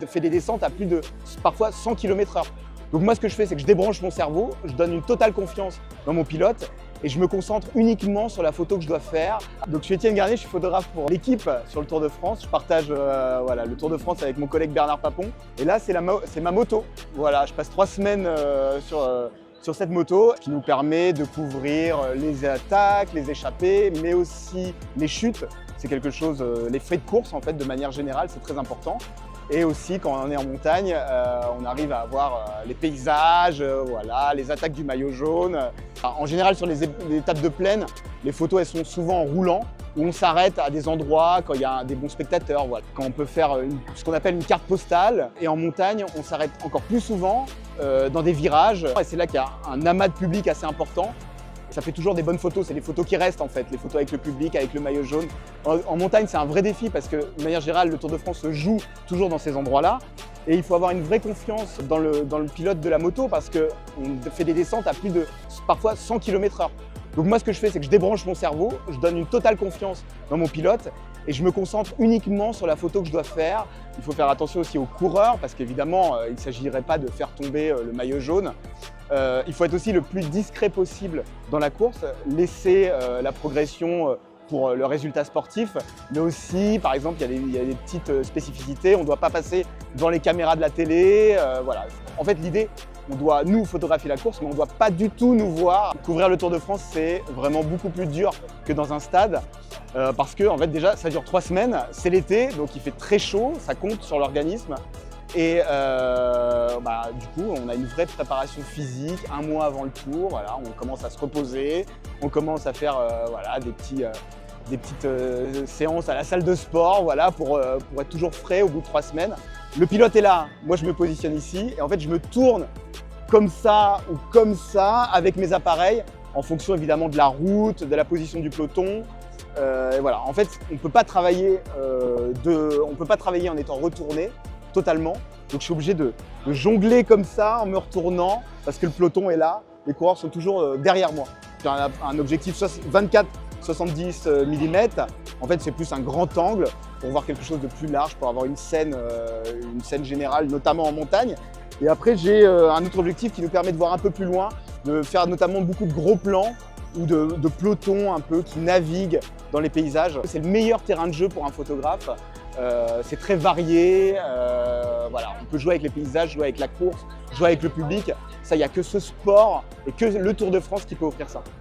Je fais des descentes à plus de parfois 100 km/h. Donc moi ce que je fais, c'est que je débranche mon cerveau, je donne une totale confiance dans mon pilote et je me concentre uniquement sur la photo que je dois faire. Donc je suis Étienne Garnier, je suis photographe pour l'équipe sur le Tour de France. Je partage le Tour de France avec mon collègue Bernard Papon. Et là c'est ma moto. Voilà, je passe 3 semaines sur cette moto qui nous permet de couvrir les attaques, les échappées, mais aussi les chutes. C'est quelque chose, les faits de course en fait, de manière générale, c'est très important. Et aussi, quand on est en montagne, on arrive à voir les paysages, voilà, les attaques du maillot jaune. En général, sur les étapes de plaine, les photos elles sont souvent en roulant, où on s'arrête à des endroits quand il y a des bons spectateurs. Voilà. Quand on peut faire ce qu'on appelle une carte postale. Et en montagne, on s'arrête encore plus souvent dans des virages. Et c'est là qu'il y a un amas de public assez important. Ça fait toujours des bonnes photos, c'est les photos qui restent en fait, les photos avec le public, avec le maillot jaune. En montagne, c'est un vrai défi parce que de manière générale, le Tour de France se joue toujours dans ces endroits-là. Et il faut avoir une vraie confiance dans le pilote de la moto parce qu'on fait des descentes à plus de parfois 100 km/h. Donc moi ce que je fais, c'est que je débranche mon cerveau, je donne une totale confiance dans mon pilote et je me concentre uniquement sur la photo que je dois faire. Il faut faire attention aussi aux coureurs parce qu'évidemment, il ne s'agirait pas de faire tomber le maillot jaune. Il faut être aussi le plus discret possible dans la course, laisser la progression pour le résultat sportif, mais aussi, par exemple, il y a des petites spécificités. On ne doit pas passer devant les caméras de la télé. Voilà. En fait, l'idée, on doit nous photographier la course, mais on ne doit pas du tout nous voir. Couvrir le Tour de France, c'est vraiment beaucoup plus dur que dans un stade, parce que en fait, déjà, ça dure 3 semaines. C'est l'été, donc il fait très chaud, ça compte sur l'organisme. Et du coup, on a une vraie préparation physique 1 mois avant le tour. Voilà, on commence à se reposer, on commence à faire des petites séances à la salle de sport, voilà, pour être toujours frais au bout de 3 semaines. Le pilote est là, moi je me positionne ici et en fait je me tourne comme ça ou comme ça avec mes appareils en fonction évidemment de la route, de la position du peloton. Et voilà, en fait, on ne peut pas travailler en étant retourné totalement. Donc je suis obligé de jongler comme ça en me retournant parce que le peloton est là, les coureurs sont toujours derrière moi. J'ai un objectif 24-70 mm. En fait, c'est plus un grand angle pour voir quelque chose de plus large, pour avoir une scène générale, notamment en montagne. Et après, j'ai un autre objectif qui nous permet de voir un peu plus loin, de faire notamment beaucoup de gros plans ou de pelotons un peu qui naviguent dans les paysages. C'est le meilleur terrain de jeu pour un photographe. C'est très varié, voilà, on peut jouer avec les paysages, jouer avec la course, jouer avec le public. Ça, il n'y a que ce sport et que le Tour de France qui peut offrir ça.